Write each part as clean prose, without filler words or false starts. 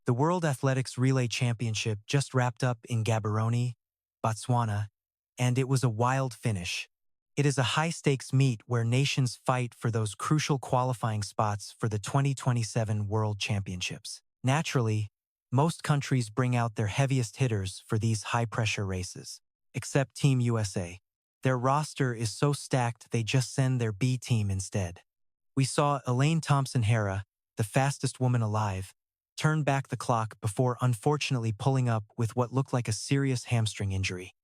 The World Athletics Relay Championship just wrapped up in Gaborone, Botswana, and it was a wild finish. It is a high-stakes meet where nations fight for those crucial qualifying spots for the 2027 World Championships. Naturally, most countries bring out their heaviest hitters for these high-pressure races, except Team USA. Their roster is so stacked they just send their B team instead. We saw Elaine Thompson-Herah, the fastest woman alive, turn back the clock before unfortunately pulling up with what looked like a serious hamstring injury.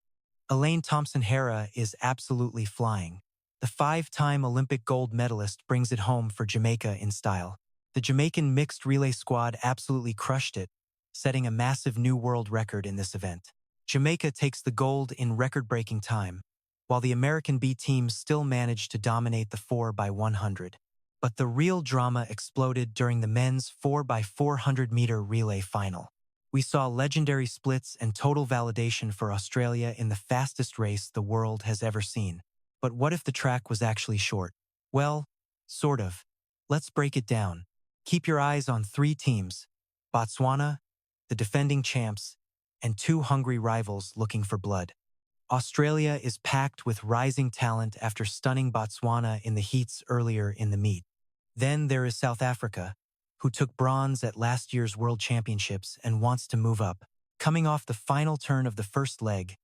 Elaine Thompson-Herah is absolutely flying. The five-time Olympic gold medalist brings it home for Jamaica in style. The Jamaican mixed relay squad absolutely crushed it, setting a massive new world record in this event. Jamaica takes the gold in record-breaking time, while the American B team still managed to dominate the 4x100. But the real drama exploded during the men's 4x400-meter relay final. We saw legendary splits and total validation for Australia in the fastest race the world has ever seen. But what if the track was actually short? Well, sort of. Let's break it down. Keep your eyes on three teams: Botswana, the defending champs, and two hungry rivals looking for blood. Australia is packed with rising talent after stunning Botswana in the heats earlier in the meet. Then there is South Africa, who took bronze at last year's World Championships and wants to move up. Coming off the final turn of the first leg,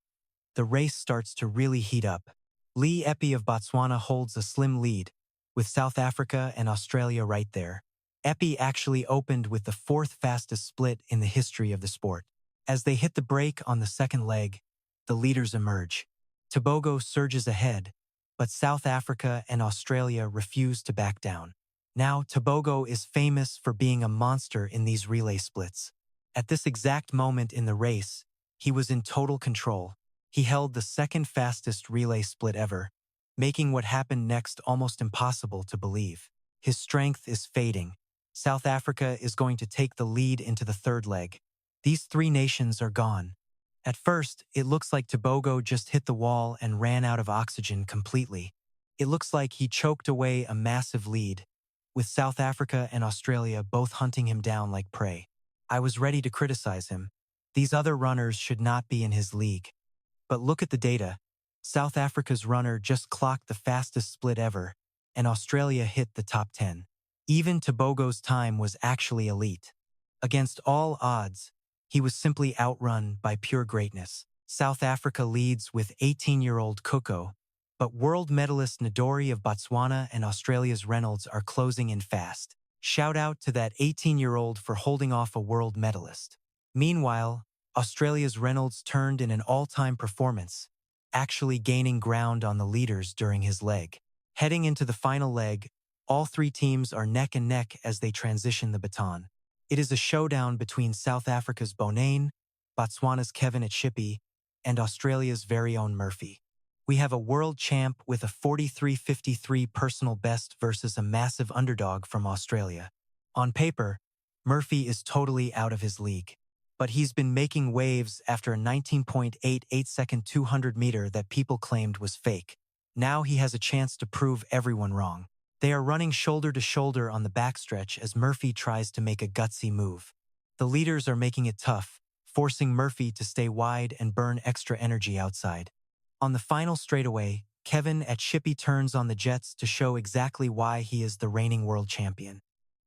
the race starts to really heat up. Lee Epi of Botswana holds a slim lead, with South Africa and Australia right there. Epi actually opened with the fourth fastest split in the history of the sport. As they hit the brake on the second leg, the leaders emerge. Tobago surges ahead, but South Africa and Australia refuse to back down. Now, Tobago is famous for being a monster in these relay splits. At this exact moment in the race, he was in total control. He held the second fastest relay split ever, making what happened next almost impossible to believe. His strength is fading. South Africa is going to take the lead into the third leg. These three nations are gone. At first, it looks like Tobago just hit the wall and ran out of oxygen completely. It looks like he choked away a massive lead, with South Africa and Australia both hunting him down like prey. I was ready to criticize him. These other runners should not be in his league. But look at the data. South Africa's runner just clocked the fastest split ever, and Australia hit the top 10. Even Tobago's time was actually elite. Against all odds, he was simply outrun by pure greatness. South Africa leads with 18-year-old Kuko, but world medalist Ndori of Botswana and Australia's Reynolds are closing in fast. Shout out to that 18-year-old for holding off a world medalist. Meanwhile, Australia's Reynolds turned in an all-time performance, actually gaining ground on the leaders during his leg. Heading into the final leg, all three teams are neck and neck as they transition the baton. It is a showdown between South Africa's Bonane, Botswana's Kevin Atshipi, and Australia's very own Murphy. We have a world champ with a 43.53 personal best versus a massive underdog from Australia. On paper, Murphy is totally out of his league. But he's been making waves after a 19.88-second 200-meter that people claimed was fake. Now he has a chance to prove everyone wrong. They are running shoulder to shoulder on the backstretch as Murphy tries to make a gutsy move. The leaders are making it tough, forcing Murphy to stay wide and burn extra energy outside. On the final straightaway, Kevin Atshipi turns on the jets to show exactly why he is the reigning world champion.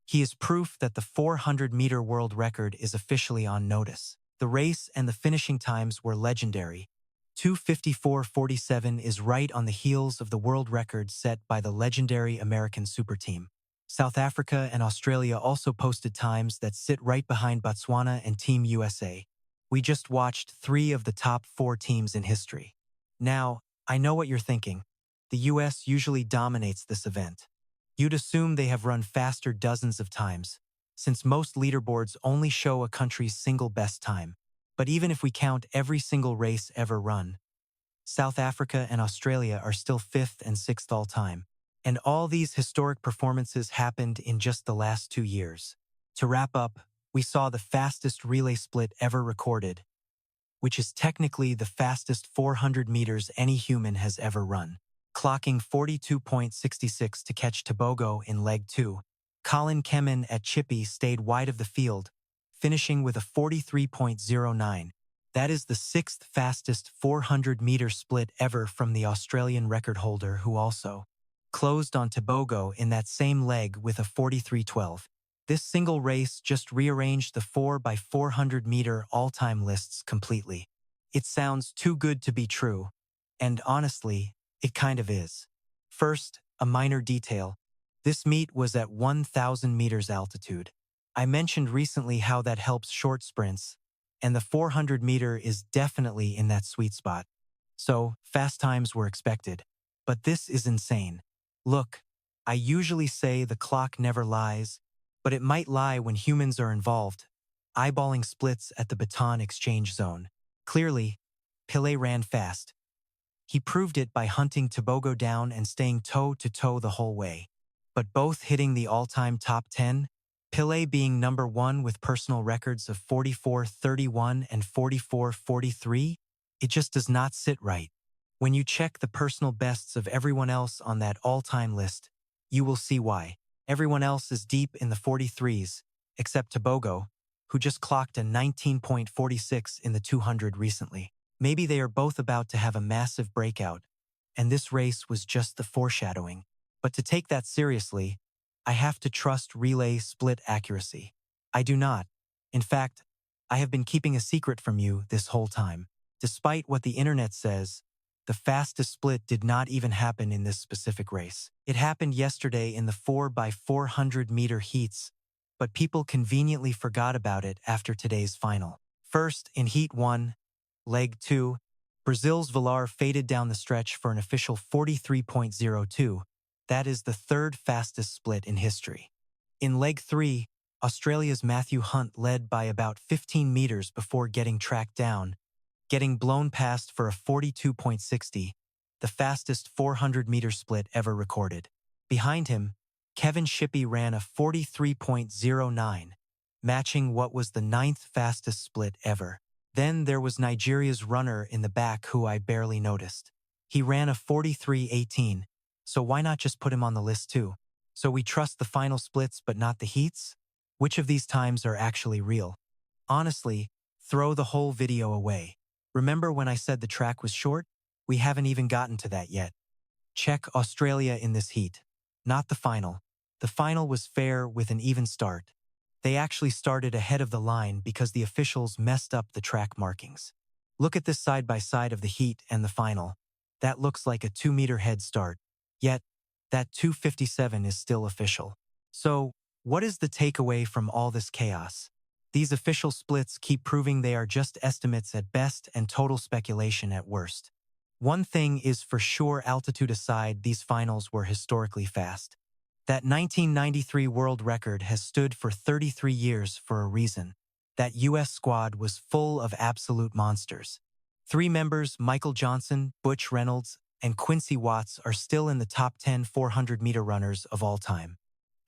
He is proof that the 400-meter world record is officially on notice. The race and the finishing times were legendary. 2:54.47 is right on the heels of the world record set by the legendary American super team. South Africa and Australia also posted times that sit right behind Botswana and Team USA. We just watched three of the top four teams in history. Now, I know what you're thinking. The US usually dominates this event. You'd assume they have run faster dozens of times, since most leaderboards only show a country's single best time. But even if we count every single race ever run, South Africa and Australia are still 5th and 6th all time. And all these historic performances happened in just the last 2 years. To wrap up, we saw the fastest relay split ever recorded, which is technically the fastest 400 meters any human has ever run, clocking 42.66 to catch Tobago in leg 2. Colin Kemen Atshipi stayed wide of the field, finishing with a 43.09. That is the sixth fastest 400-meter split ever from the Australian record holder, who also closed on Tobago in that same leg with a 43.12. This single race just rearranged the 4x400-meter all-time lists completely. It sounds too good to be true, and honestly, it kind of is. First, a minor detail. This meet was at 1,000 meters altitude. I mentioned recently how that helps short sprints, and the 400-meter is definitely in that sweet spot. So, fast times were expected. But this is insane. Look, I usually say the clock never lies, but it might lie when humans are involved. Eyeballing splits at the baton exchange zone. Clearly, Pillay ran fast. He proved it by hunting Tobago down and staying toe-to-toe the whole way. But both hitting the all-time top 10, Pillay being number 1 with personal records of 44.31 and 44.43, it just does not sit right. When you check the personal bests of everyone else on that all-time list, you will see why. Everyone else is deep in the 43s, except Tobago, who just clocked a 19.46 in the 200 recently. Maybe they are both about to have a massive breakout, and this race was just the foreshadowing. But to take that seriously, I have to trust relay split accuracy. I do not. In fact, I have been keeping a secret from you this whole time. Despite what the internet says, the fastest split did not even happen in this specific race. It happened yesterday in the 4x400-meter heats, but people conveniently forgot about it after today's final. First, in Heat 1, Leg 2, Brazil's Villar faded down the stretch for an official 43.02. That is the third fastest split in history. In Leg 3, Australia's Matthew Hunt led by about 15 meters before getting tracked down, getting blown past for a 42.60, the fastest 400-meter split ever recorded. Behind him, Kevin Shippey ran a 43.09, matching what was the ninth fastest split ever. Then there was Nigeria's runner in the back who I barely noticed. He ran a 43.18, so why not just put him on the list too? So we trust the final splits but not the heats? Which of these times are actually real? Honestly, throw the whole video away. Remember when I said the track was short? We haven't even gotten to that yet. Check Australia in this heat. Not the final. The final was fair with an even start. They actually started ahead of the line because the officials messed up the track markings. Look at this side-by-side of the heat and the final. That looks like a 2-meter head start. Yet, that 2:57 is still official. So, what is the takeaway from all this chaos? These official splits keep proving they are just estimates at best and total speculation at worst. One thing is for sure, altitude aside, these finals were historically fast. That 1993 world record has stood for 33 years for a reason. That US squad was full of absolute monsters. 3 members, Michael Johnson, Butch Reynolds, and Quincy Watts, are still in the top 10 400-meter runners of all time.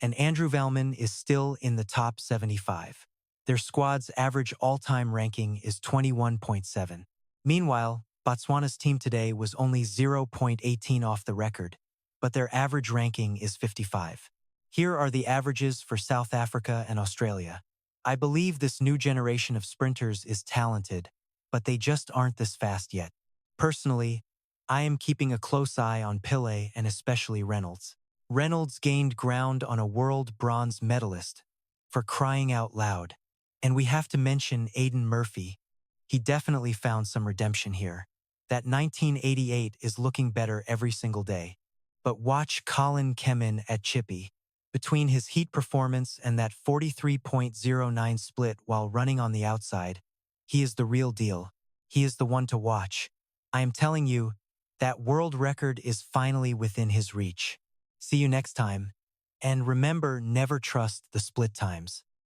And Andrew Valman is still in the top 75. Their squad's average all-time ranking is 21.7. Meanwhile, Botswana's team today was only 0.18 off the record, but their average ranking is 55. Here are the averages for South Africa and Australia. I believe this new generation of sprinters is talented, but they just aren't this fast yet. Personally, I am keeping a close eye on Pillay and especially Reynolds. Reynolds gained ground on a world bronze medalist, for crying out loud. And we have to mention Aidan Murphy. He definitely found some redemption here. That 1988 is looking better every single day. But watch Colin Kemin at Chippy. Between his heat performance and that 43.09 split while running on the outside, he is the real deal. He is the one to watch. I am telling you, that world record is finally within his reach. See you next time. And remember, never trust the split times.